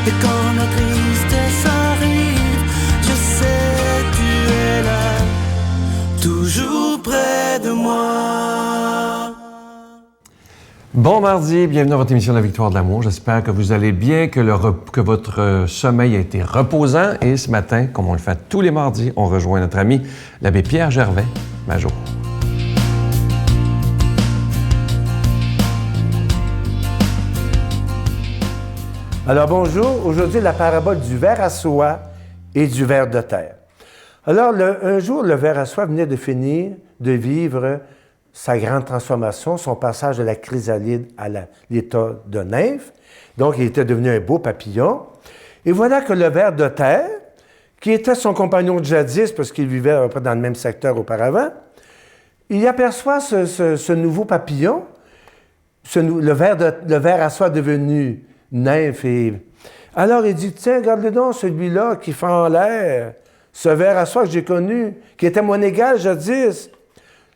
Et quand la tristesse arrive, je sais tu es là, toujours près de moi. Bon mardi, bienvenue à votre émission La Victoire de l'amour. J'espère que vous allez bien, que votre sommeil a été reposant. Et ce matin, comme on le fait tous les mardis, on rejoint notre ami l'abbé Pierre Gervais, Major. Alors bonjour, aujourd'hui la parabole du ver à soie et du ver de terre. Alors un jour, le ver à soie venait de finir de vivre sa grande transformation, son passage de la chrysalide à l'état de nymphe. Donc il était devenu un beau papillon. Et voilà que le ver de terre, qui était son compagnon de jadis, parce qu'il vivait à peu près dans le même secteur auparavant, il aperçoit ce nouveau papillon, le ver à soie devenu nymphe. Alors il dit, tiens, regarde-le donc, celui-là qui fait en l'air, ce ver à soie que j'ai connu, qui était mon égal jadis,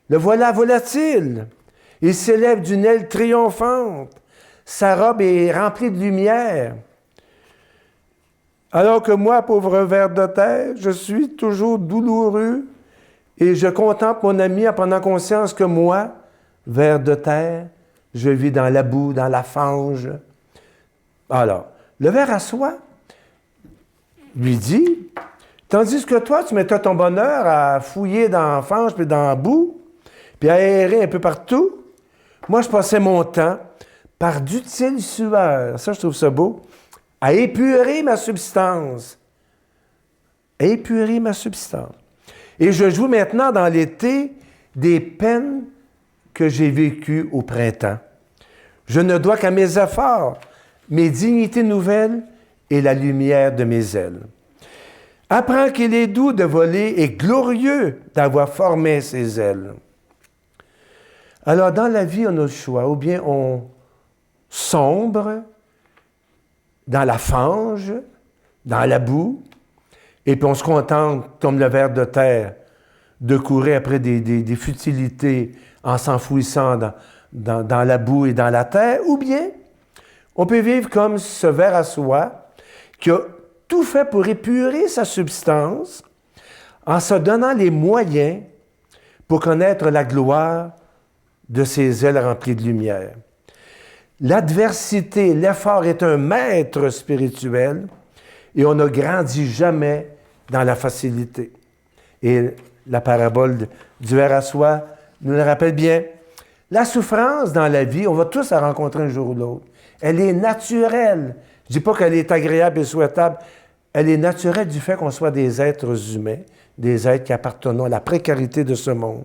le voilà volatile. Il s'élève d'une aile triomphante. Sa robe est remplie de lumière. Alors que moi, pauvre ver de terre, je suis toujours douloureux et je contemple mon ami en prenant conscience que moi, ver de terre, je vis dans la boue, dans la fange. Alors, le ver à soie lui dit, tandis que toi, tu mettais ton bonheur à fouiller dans la fange puis dans la boue, puis à errer un peu partout, moi, je passais mon temps, par d'utiles sueurs, ça, je trouve ça beau, à épurer ma substance. À épurer ma substance. Et je joue maintenant dans l'été des peines que j'ai vécues au printemps. Je ne dois qu'à mes efforts, mes dignités nouvelles et la lumière de mes ailes. Apprends qu'il est doux de voler et glorieux d'avoir formé ses ailes. Alors, dans la vie, on a le choix. Ou bien on sombre dans la fange, dans la boue, et puis on se contente, comme le ver de terre, de courir après des futilités en s'enfouissant dans la boue et dans la terre, ou bien on peut vivre comme ce ver à soie qui a tout fait pour épurer sa substance en se donnant les moyens pour connaître la gloire de ses ailes remplies de lumière. L'adversité, l'effort est un maître spirituel et on ne grandit jamais dans la facilité. Et la parabole du ver à soie nous le rappelle bien. La souffrance dans la vie, on va tous la rencontrer un jour ou l'autre. Elle est naturelle. Je ne dis pas qu'elle est agréable et souhaitable. Elle est naturelle du fait qu'on soit des êtres humains, des êtres qui appartiennent à la précarité de ce monde.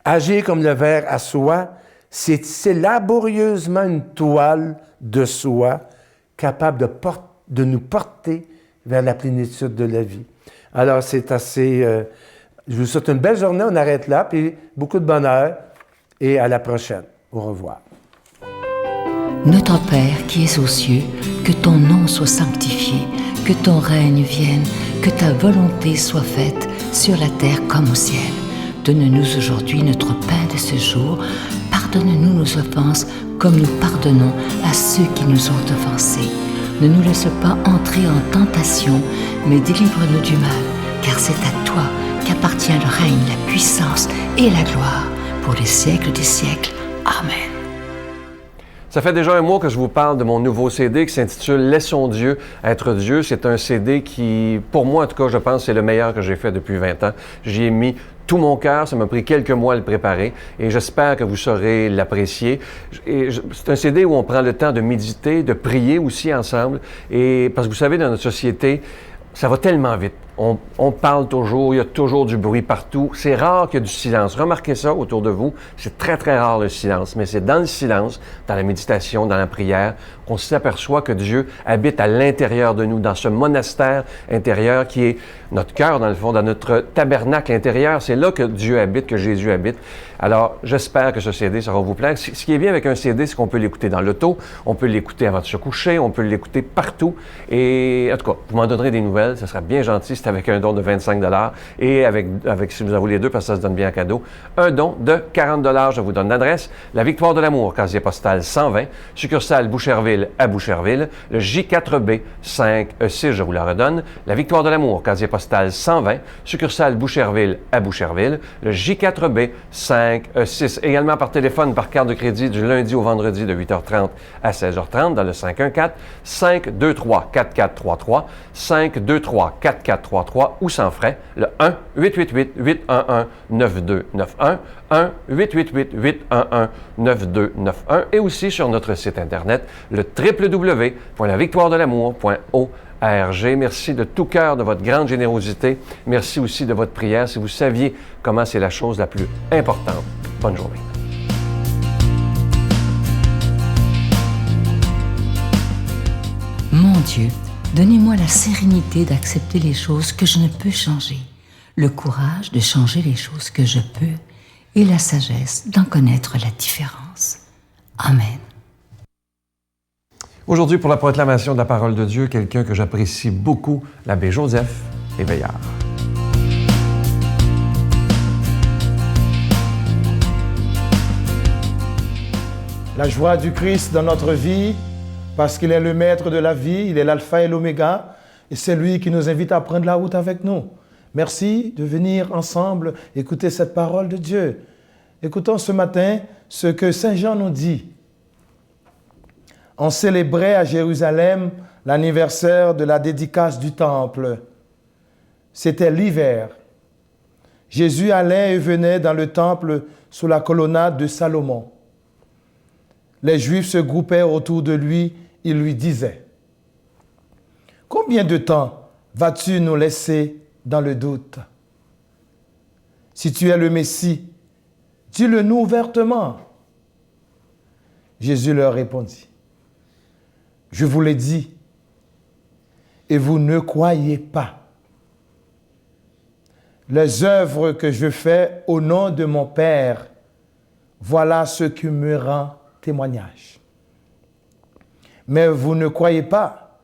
Agir comme le ver à soie, c'est tisser laborieusement une toile de soie capable de nous porter vers la plénitude de la vie. Alors, c'est assez... je vous souhaite une belle journée, on arrête là, puis beaucoup de bonheur, et à la prochaine. Au revoir. Notre Père qui es aux cieux, que ton nom soit sanctifié, que ton règne vienne, que ta volonté soit faite sur la terre comme au ciel. Donne-nous aujourd'hui notre pain de ce jour. Pardonne-nous nos offenses comme nous pardonnons à ceux qui nous ont offensés. Ne nous laisse pas entrer en tentation, mais délivre-nous du mal, car c'est à toi qu'appartient le règne, la puissance et la gloire pour les siècles des siècles. Amen. Ça fait déjà un mois que je vous parle de mon nouveau CD qui s'intitule « Laissons Dieu être Dieu ». C'est un CD qui, pour moi en tout cas, je pense c'est le meilleur que j'ai fait depuis 20 ans. J'y ai mis tout mon cœur, ça m'a pris quelques mois à le préparer et j'espère que vous saurez l'apprécier. C'est un CD où on prend le temps de méditer, de prier aussi ensemble. Et parce que vous savez, dans notre société, ça va tellement vite. On parle toujours, il y a toujours du bruit partout. C'est rare qu'il y ait du silence. Remarquez ça autour de vous. C'est très, très rare le silence. Mais c'est dans le silence, dans la méditation, dans la prière, qu'on s'aperçoit que Dieu habite à l'intérieur de nous, dans ce monastère intérieur qui est notre cœur, dans le fond, dans notre tabernacle intérieur. C'est là que Dieu habite, que Jésus habite. Alors, j'espère que ce CD, ça va vous plaire. Ce qui est bien avec un CD, c'est qu'on peut l'écouter dans l'auto, on peut l'écouter avant de se coucher, on peut l'écouter partout. Et en tout cas, vous m'en donnerez des nouvelles. Ça sera bien gentil. C'est avec un don de 25 $ et avec si vous en voulez 2, parce que ça se donne bien en cadeau, un don de 40 $. Je vous donne l'adresse. La Victoire de l'amour, casier postal 120, succursale Boucherville à Boucherville, le J4B 5E6, je vous la redonne. La Victoire de l'amour, casier postal 120, succursale Boucherville à Boucherville, le J4B 5E6. Également par téléphone, par carte de crédit du lundi au vendredi de 8h30 à 16h30 dans le 514-523-4433, 523-4433 ou sans frais, le 1-888-811-9291, 1-888-811-9291 et aussi sur notre site Internet, le www.lavictoiredelamour.org. Merci de tout cœur de votre grande générosité. Merci aussi de votre prière. Si vous saviez comment c'est la chose la plus importante. Bonne journée. Mon Dieu, donnez-moi la sérénité d'accepter les choses que je ne peux changer, le courage de changer les choses que je peux et la sagesse d'en connaître la différence. Amen. Aujourd'hui, pour la proclamation de la parole de Dieu, quelqu'un que j'apprécie beaucoup, l'abbé Joseph Éveillard. La joie du Christ dans notre vie, parce qu'il est le maître de la vie, il est l'alpha et l'oméga, et c'est lui qui nous invite à prendre la route avec nous. Merci de venir ensemble écouter cette parole de Dieu. Écoutons ce matin ce que Saint Jean nous dit. On célébrait à Jérusalem l'anniversaire de la dédicace du temple. C'était l'hiver. Jésus allait et venait dans le temple sous la colonnade de Salomon. Les Juifs se groupaient autour de lui, ils lui disaient: « Combien de temps vas-tu nous laisser dans le doute? Si tu es le Messie, dis-le-nous ouvertement. » Jésus leur répondit: « Je vous l'ai dit, et vous ne croyez pas. Les œuvres que je fais au nom de mon Père, voilà ce qui me rend témoignage. Mais vous ne croyez pas,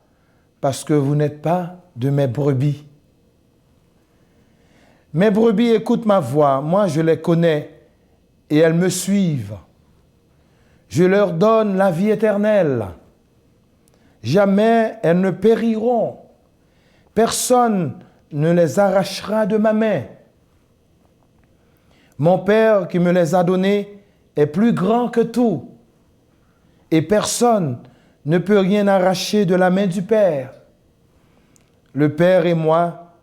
parce que vous n'êtes pas de mes brebis. Mes brebis écoutent ma voix, moi je les connais, et elles me suivent. Je leur donne la vie éternelle. Jamais elles ne périront. Personne ne les arrachera de ma main. Mon Père qui me les a donnés est plus grand que tout, et personne ne peut rien arracher de la main du Père. Le Père et moi,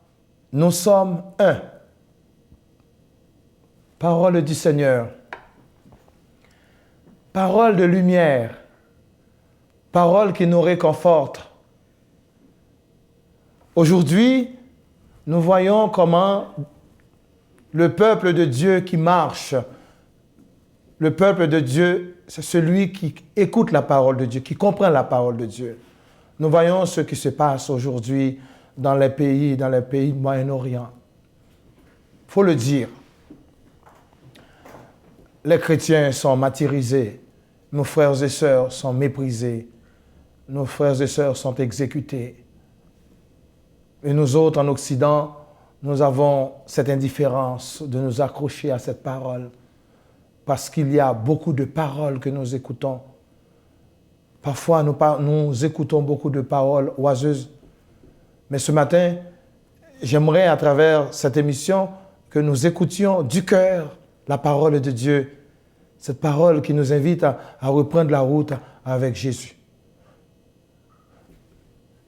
nous sommes un. » Parole du Seigneur. Parole de lumière. Parole qui nous réconforte. Aujourd'hui, nous voyons comment le peuple de Dieu qui marche, le peuple de Dieu, c'est celui qui écoute la parole de Dieu, qui comprend la parole de Dieu. Nous voyons ce qui se passe aujourd'hui dans les pays du Moyen-Orient. Il faut le dire. Les chrétiens sont martyrisés, nos frères et sœurs sont méprisés, nos frères et sœurs sont exécutés. Et nous autres, en Occident, nous avons cette indifférence de nous accrocher à cette parole, parce qu'il y a beaucoup de paroles que nous écoutons. Parfois, nous écoutons beaucoup de paroles oiseuses. Mais ce matin, j'aimerais, à travers cette émission, que nous écoutions du cœur la parole de Dieu, cette parole qui nous invite à reprendre la route avec Jésus.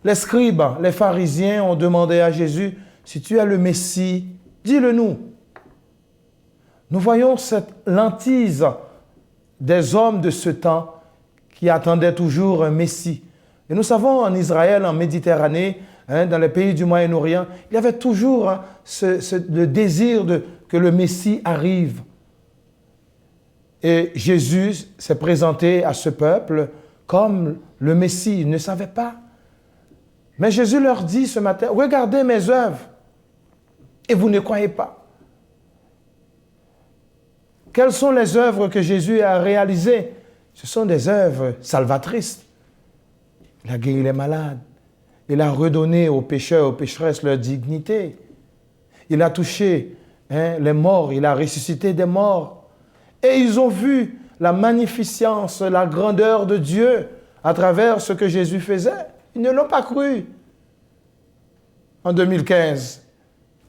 Les scribes, les pharisiens ont demandé à Jésus: « Si tu es le Messie, dis-le-nous. » Nous voyons cette hantise des hommes de ce temps qui attendaient toujours un Messie. Et nous savons en Israël, en Méditerranée, dans les pays du Moyen-Orient, il y avait toujours le désir que le Messie arrive. Et Jésus s'est présenté à ce peuple comme le Messie. Ils ne savaient pas. Mais Jésus leur dit ce matin: « Regardez mes œuvres et vous ne croyez pas. » Quelles sont les œuvres que Jésus a réalisées? Ce sont des œuvres salvatrices. Il a guéri les malades, Il a redonné aux pécheurs, aux pécheresses leur dignité. Il a touché les morts, il a ressuscité des morts. Et ils ont vu la magnificence, la grandeur de Dieu à travers ce que Jésus faisait. Ils ne l'ont pas cru. En 2015,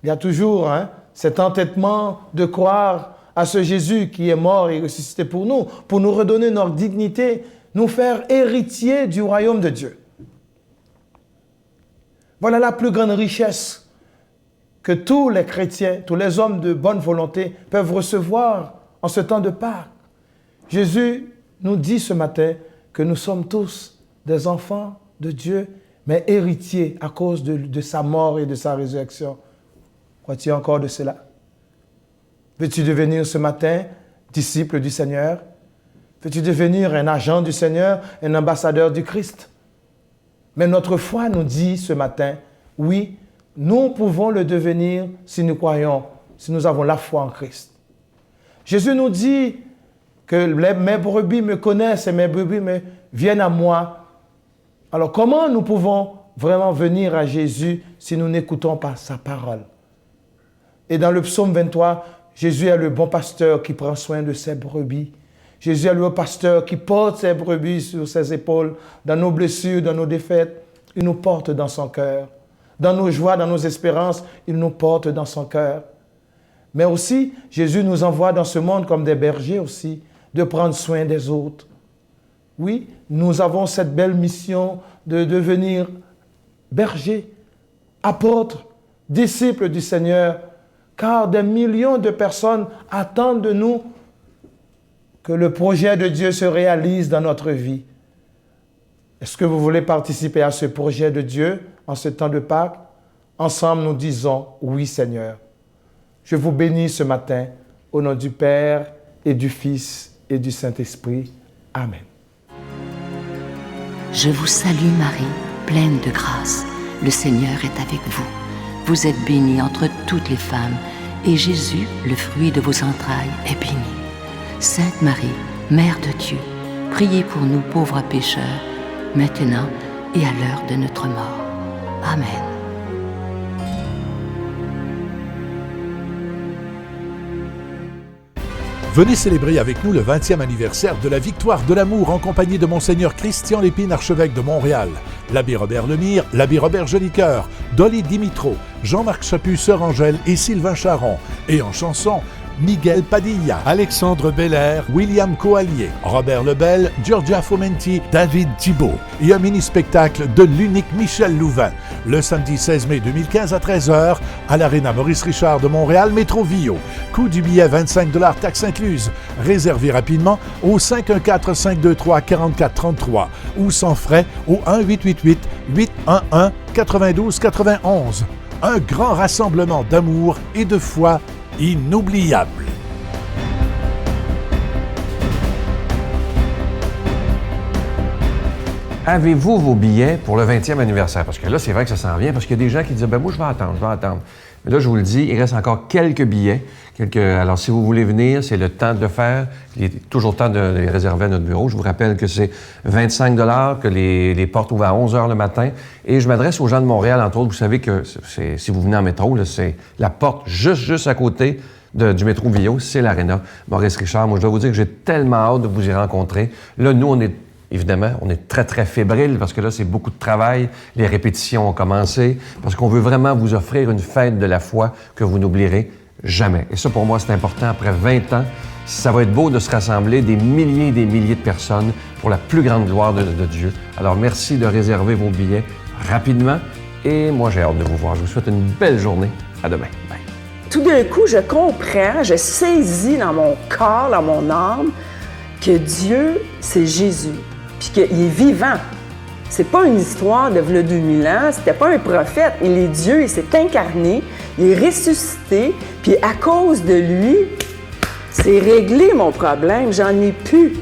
il y a toujours cet entêtement de croire à ce Jésus qui est mort et ressuscité pour nous redonner notre dignité, nous faire héritiers du royaume de Dieu. Voilà la plus grande richesse que tous les chrétiens, tous les hommes de bonne volonté peuvent recevoir en ce temps de Pâques. Jésus nous dit ce matin que nous sommes tous des enfants de Dieu, mais héritiers à cause de sa mort et de sa résurrection. Crois-tu encore de cela? Veux-tu devenir ce matin disciple du Seigneur? Veux-tu devenir un agent du Seigneur, un ambassadeur du Christ? Mais notre foi nous dit ce matin, oui, nous pouvons le devenir si nous croyons, si nous avons la foi en Christ. Jésus nous dit que mes brebis me connaissent et mes brebis viennent à moi. Alors comment nous pouvons vraiment venir à Jésus si nous n'écoutons pas sa parole? Et dans le psaume 23, Jésus est le bon pasteur qui prend soin de ses brebis. Jésus est le pasteur qui porte ses brebis sur ses épaules, dans nos blessures, dans nos défaites. Il nous porte dans son cœur. Dans nos joies, dans nos espérances, il nous porte dans son cœur. Mais aussi, Jésus nous envoie dans ce monde comme des bergers aussi, de prendre soin des autres. Oui, nous avons cette belle mission de devenir bergers, apôtres, disciples du Seigneur, car des millions de personnes attendent de nous que le projet de Dieu se réalise dans notre vie. Est-ce que vous voulez participer à ce projet de Dieu en ce temps de Pâques? Ensemble, nous disons « Oui, Seigneur ». Je vous bénis ce matin au nom du Père et du Fils et du Saint-Esprit. Amen. Je vous salue Marie, pleine de grâce. Le Seigneur est avec vous. Vous êtes bénie entre toutes les femmes, et Jésus, le fruit de vos entrailles, est béni. Sainte Marie, Mère de Dieu, priez pour nous pauvres pécheurs, maintenant et à l'heure de notre mort. Amen. Venez célébrer avec nous le 20e anniversaire de la victoire de l'amour en compagnie de Monseigneur Christian Lépine, archevêque de Montréal, l'abbé Robert Lemire, l'abbé Robert Jolicoeur, Dolly Dimitro, Jean-Marc Chaput, Sœur Angèle et Sylvain Charon. Et en chanson, Miguel Padilla, Alexandre Belair, William Coallier, Robert Lebel, Giorgia Fomenti, David Thibault. Et un mini-spectacle de l'unique Michel Louvain, le samedi 16 mai 2015 à 13h à l'Arena Maurice Richard de Montréal, Métro Vio. Coût du billet 25 $, taxes incluses. Réservez rapidement au 514-523-4433 ou sans frais au 1-888-811-9291. Un grand rassemblement d'amour et de foi inoubliable. Avez-vous vos billets pour le 20e anniversaire? Parce que là, c'est vrai que ça s'en vient, parce qu'il y a des gens qui disent « ben moi, je vais attendre. » Mais là, je vous le dis, il reste encore quelques billets. Alors, si vous voulez venir, c'est le temps de le faire. Il est toujours temps de les réserver à notre bureau. Je vous rappelle que c'est 25 $, que les portes ouvrent à 11 h le matin. Et je m'adresse aux gens de Montréal, entre autres. Vous savez que si vous venez en métro, là, c'est la porte juste à côté du métro Vio, c'est l'Arena Maurice Richard. Moi, je dois vous dire que j'ai tellement hâte de vous y rencontrer. Là, nous, on est très, très fébriles parce que là, c'est beaucoup de travail. Les répétitions ont commencé parce qu'on veut vraiment vous offrir une fête de la foi que vous n'oublierez jamais. Et ça, pour moi, c'est important. Après 20 ans, ça va être beau de se rassembler des milliers et des milliers de personnes pour la plus grande gloire de Dieu. Alors, merci de réserver vos billets rapidement. Et moi, j'ai hâte de vous voir. Je vous souhaite une belle journée. À demain. Bye. Tout d'un coup, je comprends, je saisis dans mon corps, dans mon âme, que Dieu, c'est Jésus. Puis qu'il est vivant. C'est pas une histoire de 2000 ans, c'était pas un prophète. Il est Dieu, il s'est incarné, il est ressuscité, puis à cause de lui, c'est réglé mon problème, j'en ai plus.